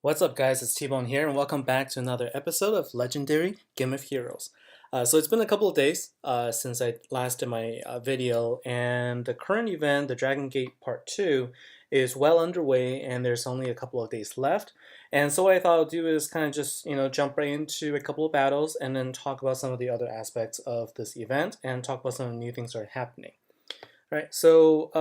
What's up, guys? It's T-Bone here, and welcome back to another episode of Legendary Game of Heroes. So it's been a couple of days since I last did my video, and the current event, the Dragon Gate Part 2, is well underway, and there's only a couple of days left. And so what I thought I'll do is kind of just, jump right into a couple of battles, and then talk about some of the other aspects of this event, and talk about some of the new things that are happening. Right, so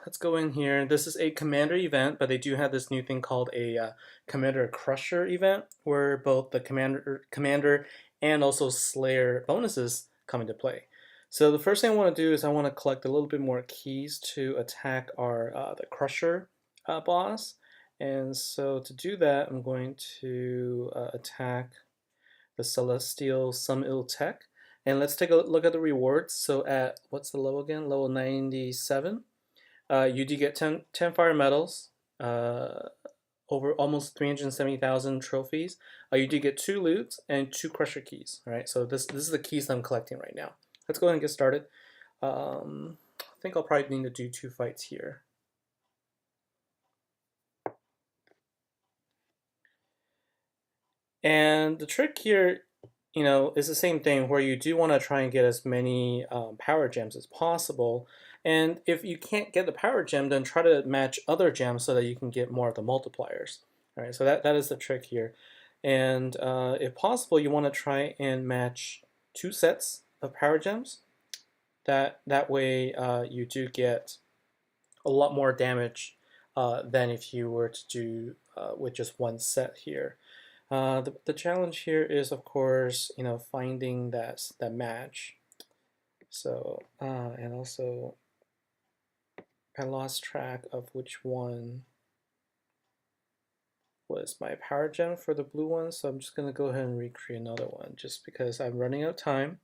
let's go in here. This is a commander event, but they do have this new thing called a commander crusher event, where both the commander and also slayer bonuses come into play. So the first thing I want to do is I want to collect a little bit more keys to attack our the crusher boss. And so to do that, I'm going to attack the Celestial Summil Tech. And let's take a look at the rewards. So at, what's the level again? Level 97. You do get 10 fire medals, over almost 370,000 trophies. You do get 2 loots and 2 crusher keys. All right, so this is the keys I'm collecting right now. Let's go ahead and get started. I think I'll probably need to do 2 fights here. And the trick here, is the same thing where you do want to try and get as many power gems as possible. And if you can't get the power gem, then try to match other gems so that you can get more of the multipliers. All right, so that is the trick here. And if possible, you want to try and match 2 sets of power gems. That way you do get a lot more damage than if you were to do with just 1 set here. The challenge here is, of course, finding that match. So and also I lost track of which one was my power gem for the blue one, so I'm just gonna go ahead and recreate another one just because I'm running out of time.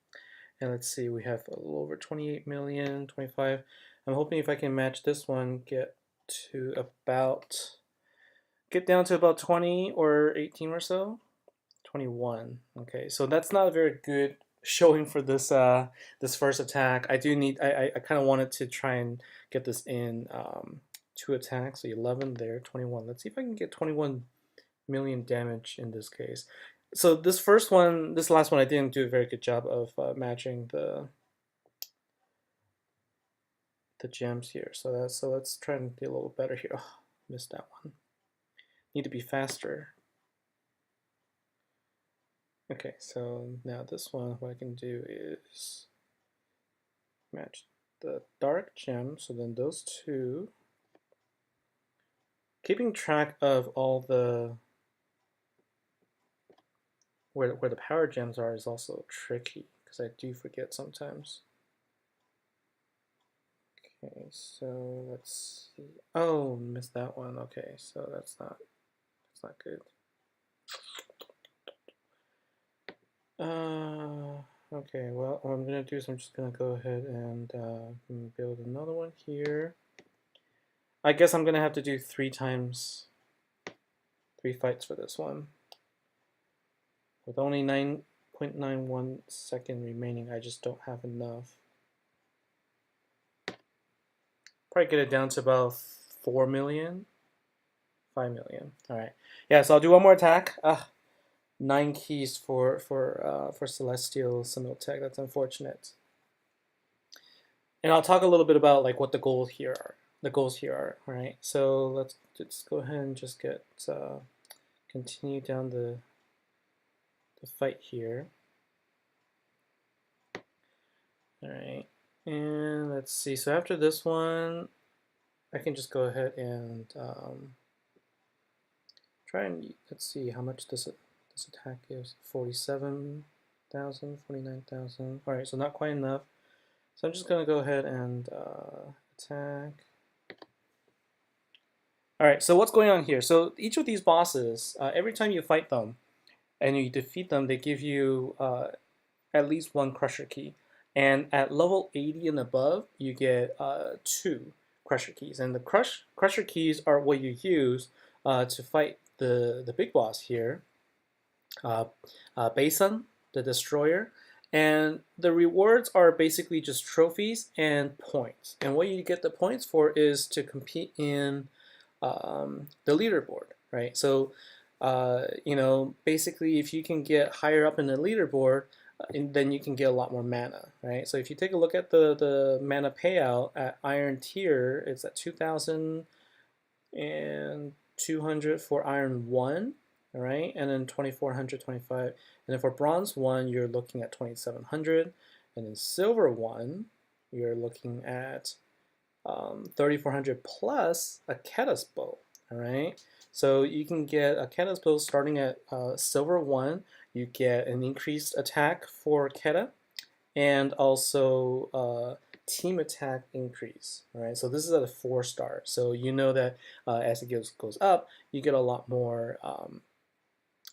And let's see, we have a little over 28 million, 25. I'm hoping if I can match this one, get down to about 20 or 18 or so. 21. Okay, so that's not a very good showing for this first attack. I kind of wanted to try and get this in 2 attacks. So 11 there, 21. Let's see if I can get 21 million damage in this case. So this last one, I didn't do a very good job of matching the gems here. So let's try and be a little better here. Oh, missed that one. Need to be faster. Okay, so now this one, what I can do is match the dark gem, so then those 2. Keeping track of all the where the power gems are is also tricky because I do forget sometimes. Okay, so let's see. Oh, missed that one. Okay, so that's not good. Okay, well, what I'm gonna do is I'm just gonna go ahead and build another one here. I guess I'm gonna have to do 3 times 3 fights for this one. With only 9.91 second remaining, I just don't have enough. Probably get it down to about 4 million, 5 million. All right, yeah. So I'll do one more attack. 9 keys for Celestial Summil Tech. That's unfortunate. And I'll talk a little bit about like what the goals here are. All right. So let's just go ahead and just get continue down the fight here. All right. And let's see. So after this one, I can just go ahead and try and let's see how much this attack is. 47,000, 49,000. All right, so not quite enough. So I'm just gonna go ahead and attack. All right, so what's going on here? So each of these bosses, every time you fight them and you defeat them, they give you at least 1 crusher key. And at level 80 and above, you get 2 crusher keys. And the crusher keys are what you use to fight the big boss here, Bason, the Destroyer. And the rewards are basically just trophies and points. And what you get the points for is to compete in the leaderboard, right? So You know, basically, if you can get higher up in the leaderboard, then you can get a lot more mana, right? So if you take a look at the mana payout at Iron tier, it's at 2,200 for Iron 1, all right, and then 2,425, and then for Bronze 1, you're looking at 2,700, and then Silver 1, you're looking at 3,400 plus a Keta's bow, all right? So you can get a Keta's bow starting at Silver 1. You get an increased attack for Keta, and also team attack increase, all right? So this is at a 4-star. So you know that as it goes up, you get a lot more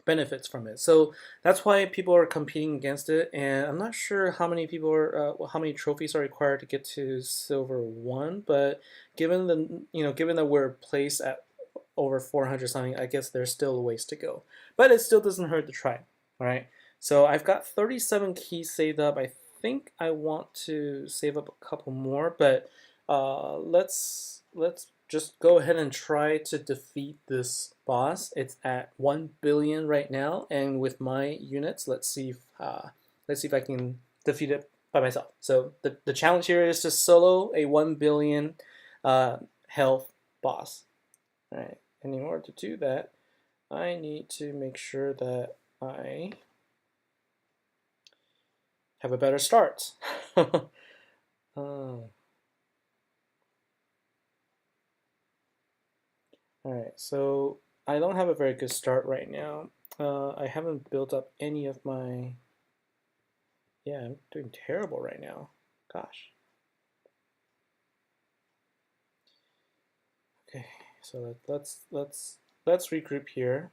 benefits from it. So that's why people are competing against it, and I'm not sure how many people are, how many trophies are required to get to Silver 1. But given the given that we're placed at over 400 something, I guess there's still a ways to go. But it still doesn't hurt to try. All right. So I've got 37 keys saved up. I think I want to save up a couple more, but let's just go ahead and try to defeat this boss. It's at 1 billion right now, and with my units, let's see if I can defeat it by myself. So the challenge here is to solo a 1 billion health boss. All right, and in order to do that, I need to make sure that I have a better start. Alright, so I don't have a very good start right now. I haven't built up any of my... Yeah, I'm doing terrible right now. Gosh. Okay, so let's regroup here.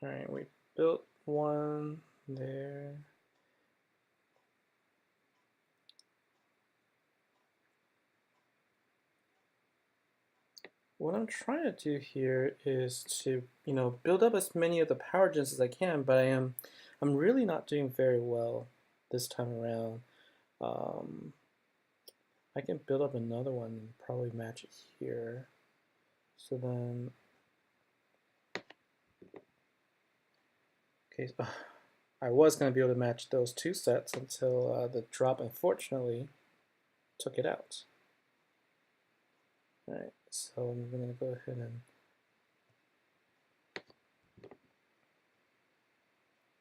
Alright, we built one there. What I'm trying to do here is to, build up as many of the power gens as I can, but I'm really not doing very well this time around. I can build up another one and probably match it here. So then, okay, I was going to be able to match those two sets until the drop unfortunately took it out. All right, so I'm going to go ahead and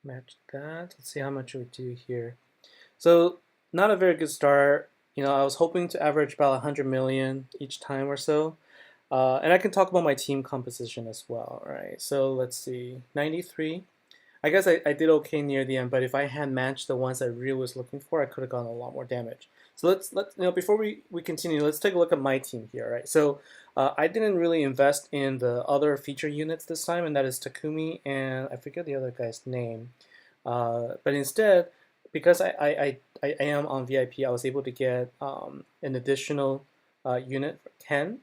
match that. Let's see how much we do here. So not a very good start. I was hoping to average about 100 million each time or so. And I can talk about my team composition as well, right? So let's see, 93. I guess I did okay near the end, but if I had matched the ones I really was looking for, I could have gotten a lot more damage. So let's before we continue, let's take a look at my team here, right? So I didn't really invest in the other feature units this time, and that is Takumi and I forget the other guy's name. But instead, because I am on VIP, I was able to get an additional unit for Ken.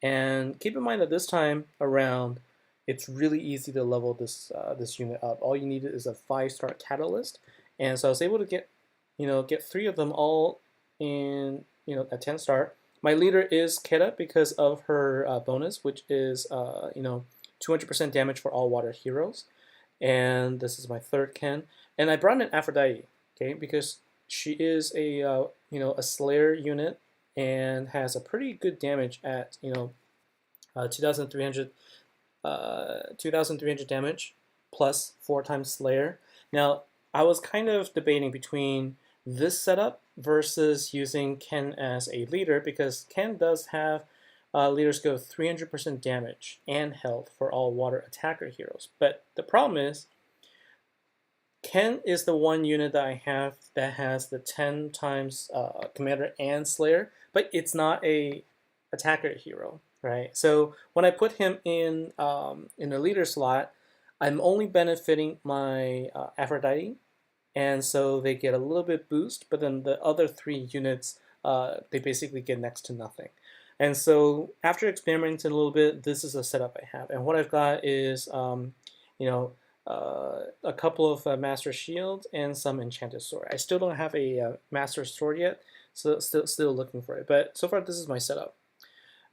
And keep in mind that this time around, it's really easy to level this unit up. All you need is a 5-star catalyst, and so I was able to get get 3 of them all in a 10-star. My leader is Keta because of her bonus, which is 200% damage for all water heroes, and this is my 3rd Ken. And I brought in Aphrodite, okay, because she is a a Slayer unit and has a pretty good damage at 2,300 damage plus 4 times Slayer. Now I was kind of debating between this setup versus using Ken as a leader, because Ken does have leaders go 300% damage and health for all water attacker heroes. But the problem is, Ken is the one unit that I have that has the 10 times Commander and Slayer, but it's not a attacker hero, right? So when I put him in the leader slot, I'm only benefiting my Aphrodite, and so they get a little bit boost, but then the other 3 units, they basically get next to nothing. And so after experimenting a little bit, this is a setup I have. And what I've got is, a couple of Master Shields and some Enchanted Sword. I still don't have a Master Sword yet, so still looking for it. But so far, this is my setup.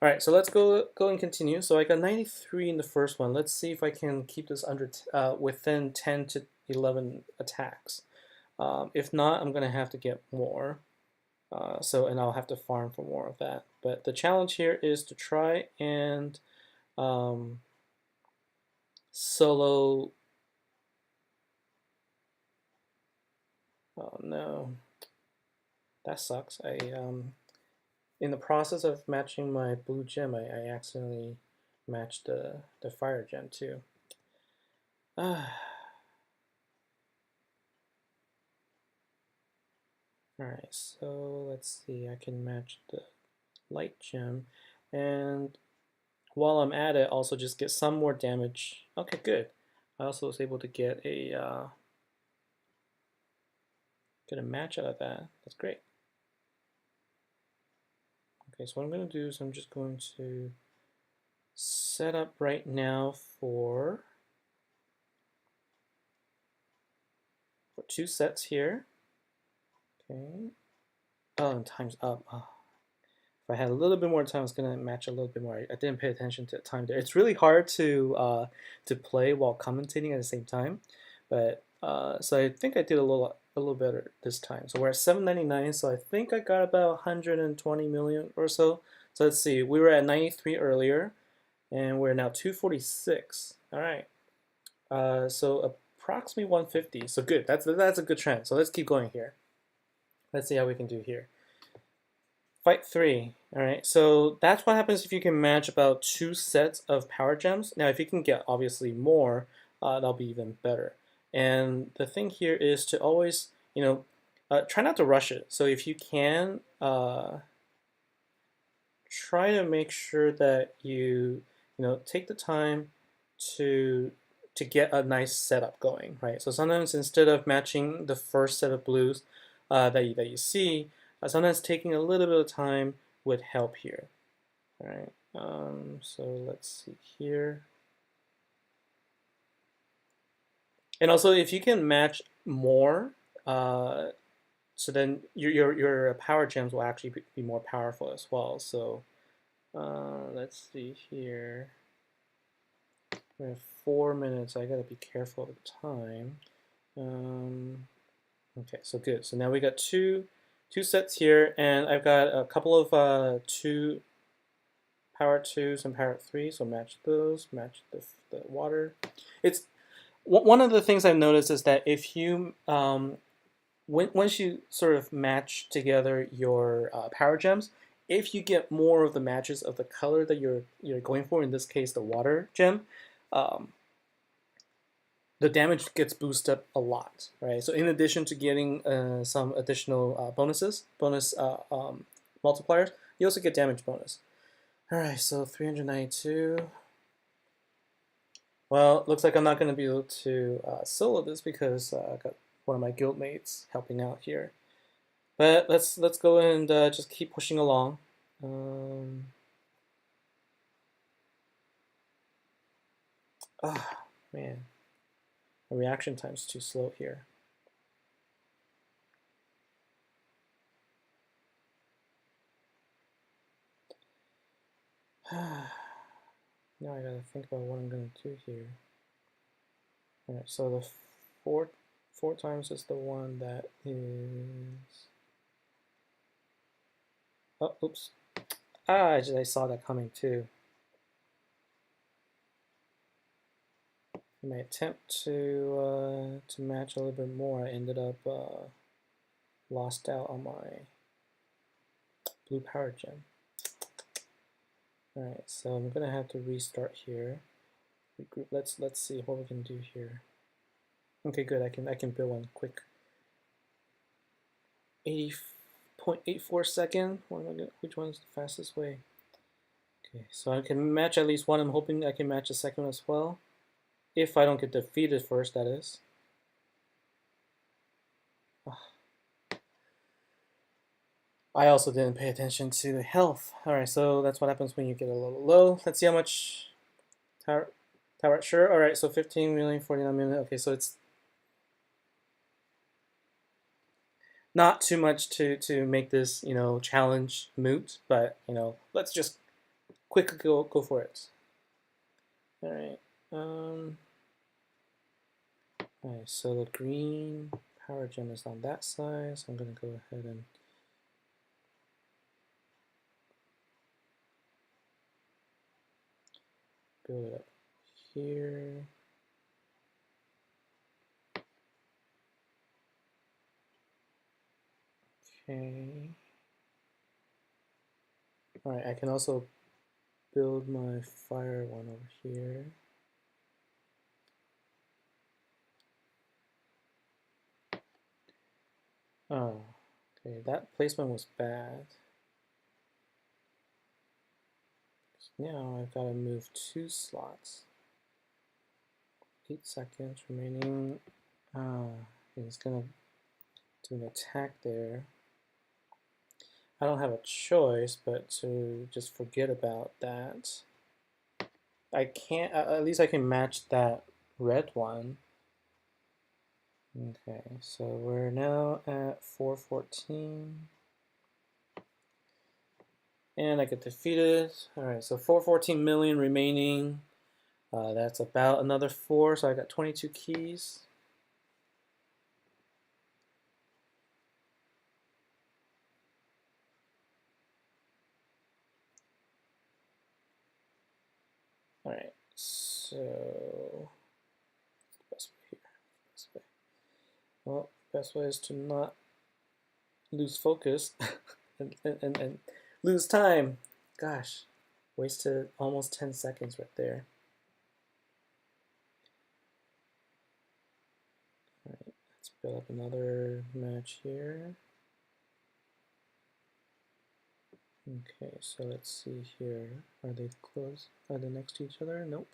All right, so let's go and continue. So I got 93 in the first one. Let's see if I can keep this under within 10 to 11 attacks. If not, I'm gonna have to get more. And I'll have to farm for more of that. But the challenge here is to try and um, solo. Oh no, that sucks. In the process of matching my blue gem, I accidentally matched the fire gem too. Ah. Alright, so let's see, I can match the light gem, and while I'm at it, also just get some more damage. Okay, good. I also was able to get a match out of that. That's great. Okay, so what I'm going to do is I'm just going to set up right now for 2 sets here. Okay. Oh, and time's up. Oh. If I had a little bit more time, I was gonna match a little bit more. I didn't pay attention to the time there. It's really hard to play while commentating at the same time, but so I think I did a little better this time. So we're at 799. So I think I got about 120 million or so. So let's see. We were at 93 earlier, and we're now 246. All right. So approximately 150. So good. That's a good trend. So let's keep going here. Let's see how we can do here. Fight 3. Alright, so that's what happens if you can match about 2 sets of power gems. Now, if you can get obviously more, that'll be even better. And the thing here is to always, try not to rush it. So if you can, try to make sure that you take the time to get a nice setup going, right? So sometimes instead of matching the first set of blues that you see, sometimes taking a little bit of time would help here. All right. So let's see here. And also, if you can match more, so then your power gems will actually be more powerful as well. So let's see here. We have 4 minutes. I gotta be careful of the time. Okay, so good. So now we got two sets here, and I've got a couple of two power 2s and power 3s, so match those, match the water. It's one of the things I've noticed is that if you once you sort of match together your power gems, if you get more of the matches of the color that you're going for, in this case the water gem, um, the damage gets boosted up a lot, right? So in addition to getting some additional bonus multipliers, you also get damage bonus. All right, so 392. Well, looks like I'm not going to be able to solo this because I got one of my guildmates helping out here. But let's go and just keep pushing along. Man, the reaction time's too slow here. Now I gotta think about what I'm gonna do here. Alright, so the four times is the one that is. Oh, oops. I saw that coming too. In my attempt to match a little bit more, I ended up lost out on my blue power gem. Alright, so I'm gonna have to restart here. Regroup. Let's see what we can do here. Okay, good. I can build one quick. 80.84 second. Which one is the fastest way? Okay, so I can match at least one. I'm hoping I can match the second one as well. If I don't get defeated first, that is. I also didn't pay attention to the health. Alright, so that's what happens when you get a little low. Let's see how much tower. Sure. Alright, so 15 million, 49 million. Okay, so it's not too much to make this challenge moot, but let's just quick, go for it. All right. All right. So the green power gem is on that side. So I'm gonna go ahead and build it up here. Okay. All right. I can also build my fire one over here. Oh, okay. That placement was bad. Now I've got to move 2 slots. 8 seconds remaining. He's gonna do an attack there. I don't have a choice but to just forget about that. I can't, at least I can match that red one. Okay, so we're now at 414. And I get defeated. Alright, so 414 million remaining. That's about another 4, so I got 22 keys. Alright, so best way here. Best way. Well, best way is to not lose focus and lose time. Gosh, wasted almost 10 seconds right there. Alright, let's build up another match here. Okay, so let's see here. Are they close? Are they next to each other? Nope.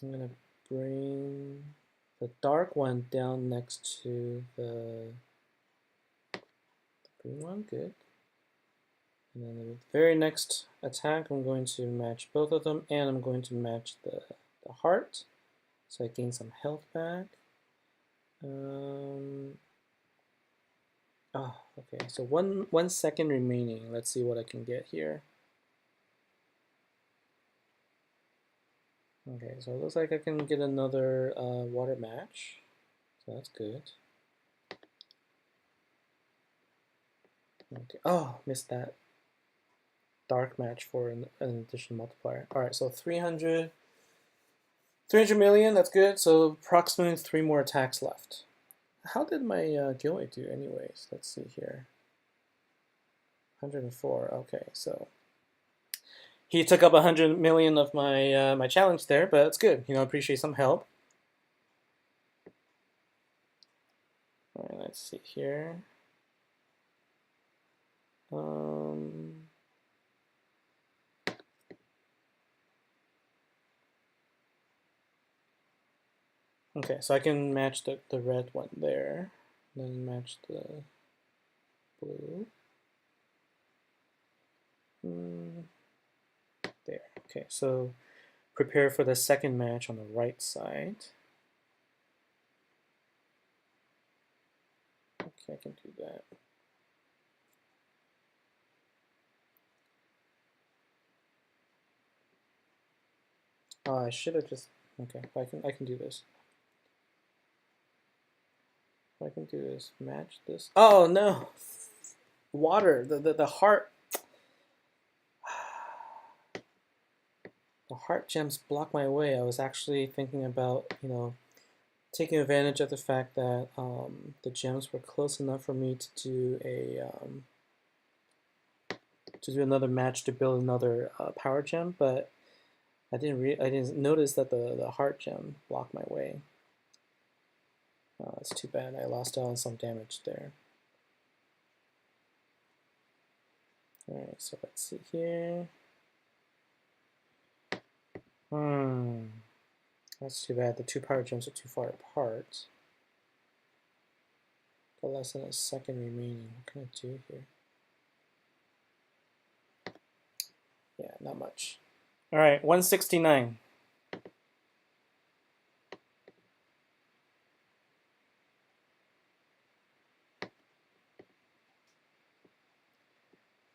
I'm gonna bring the dark one down next to the green one. Good. And then the very next attack, I'm going to match both of them, and I'm going to match the heart, so I gain some health back. Oh, okay. So one second remaining. Let's see what I can get here. Okay, so it looks like I can get another water match. So that's good. Okay. Oh, missed that dark match for an additional multiplier. All right, so 300 million. That's good. So approximately 3 more attacks left. How did my Gilway do, anyways? Let's see here. 104. Okay, so he took up 100 million of my my challenge there, but it's good. You know, I appreciate some help. All right, let's see here. Okay, so I can match the red one there, then match the blue. There. Okay, so prepare for the second match on the right side. Okay, I can do that. Oh, I should have just. Okay, I can do this. I can do this. Match this. Oh no! Water. The heart. The heart gems block my way. I was actually thinking about, you know, taking advantage of the fact that the gems were close enough for me to do a another match to build another power gem, but I didn't notice that the heart gem blocked my way. It's too bad. I lost out on some damage there. All right, so let's see here. That's too bad. The 2 power gems are too far apart. Got less than a second remaining. What can I do here? Yeah, not much. All right, 169.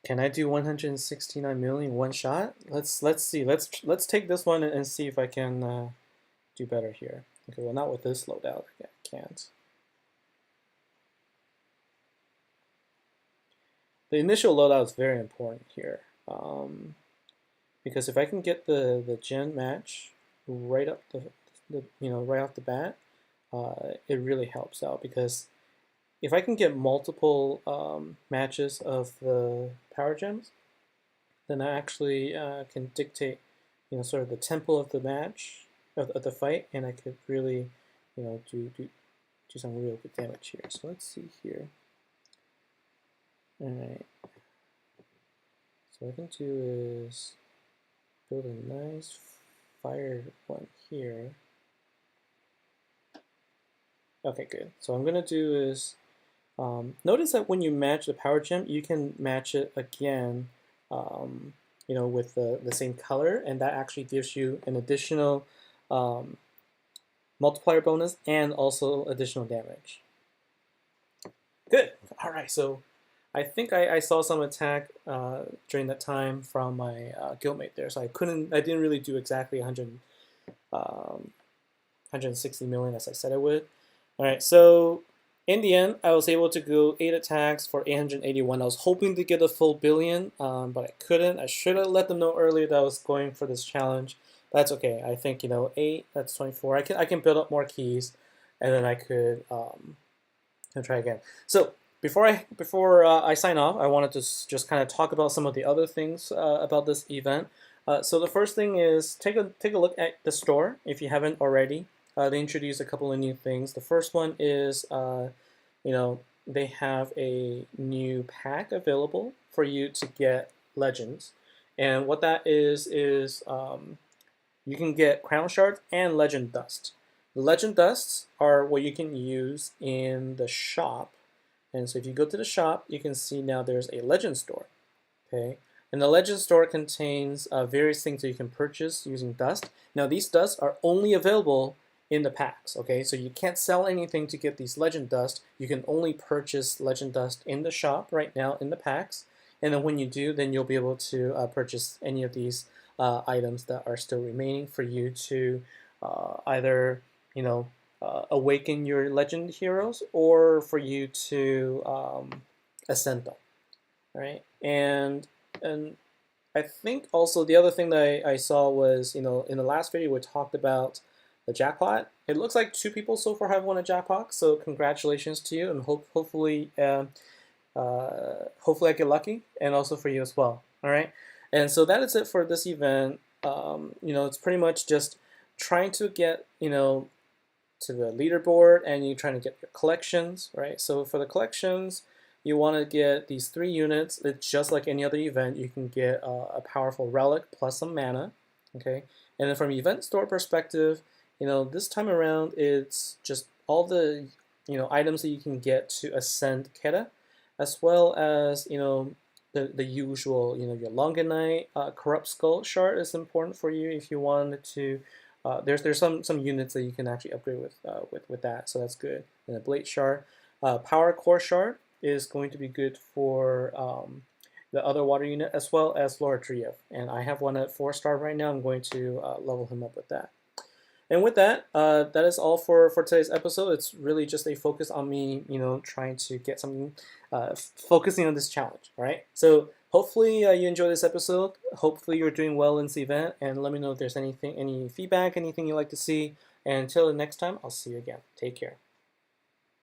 Can I do 169 million one shot? Let's see. Let's take this one and see if I can do better here. Okay, well not with this loadout. I can't. The initial loadout is very important here, because if I can get the gen match right up the right off the bat, it really helps out, because if I can get multiple matches of the power gems, then I actually can dictate, sort of the tempo of the match, of the fight, and I could really, do some real good damage here. So let's see here. All right. So what I can do is build a nice fire one here. Okay, good. So what I'm gonna do is notice that when you match the power gem, you can match it again, with the same color, and that actually gives you an additional multiplier bonus and also additional damage. Good. All right. So I think I saw some attack during that time from my guildmate there, so I didn't really do exactly 160 million as I said I would. All right. So in the end, I was able to go 8 attacks for 881. I was hoping to get a full billion, but I couldn't. I should have let them know earlier that I was going for this challenge. But that's okay. I think 8. That's 24. I can build up more keys, and then I could try again. So before I sign off, I wanted to just kind of talk about some of the other things about this event. So the first thing is take a look at the store if you haven't already. They introduced a couple of new things. The first one is, they have a new pack available for you to get legends. And what that is you can get crown shards and legend dust. The legend dusts are what you can use in the shop. And so if you go to the shop, you can see now there's a legend store. Okay. And the legend store contains various things that you can purchase using dust. Now these dusts are only available in the packs, okay? So you can't sell anything to get these legend dust. You can only purchase legend dust in the shop right now in the packs. And then when you do, then you'll be able to purchase any of these items that are still remaining for you to either, awaken your legend heroes, or for you to ascend them, right? And I think also the other thing that I saw was, in the last video we talked about the jackpot. It looks like 2 people so far have won a jackpot, so congratulations to you, and hopefully I get lucky, and also for you as well. All right, and so that is it for this event. It's pretty much just trying to get to the leaderboard, and you're trying to get your collections, right? So for the collections, you want to get these 3 units. It's just like any other event. You can get a powerful relic plus some mana, okay? And then from event store perspective, this time around, it's just all the, items that you can get to ascend Keta, as well as, the usual, your Longanite, Corrupt Skull Shard is important for you if you wanted to. There's some units that you can actually upgrade with that, so that's good. And the Blade Shard, Power Core Shard is going to be good for the other water unit, as well as Lord Driev. And I have one at 4-star right now. I'm going to level him up with that. And with that, that is all for today's episode. It's really just a focus on me, trying to get something, focusing on this challenge, all right? So hopefully you enjoyed this episode. Hopefully you're doing well in this event, and let me know if there's any feedback, anything you'd like to see. And until the next time, I'll see you again. Take care.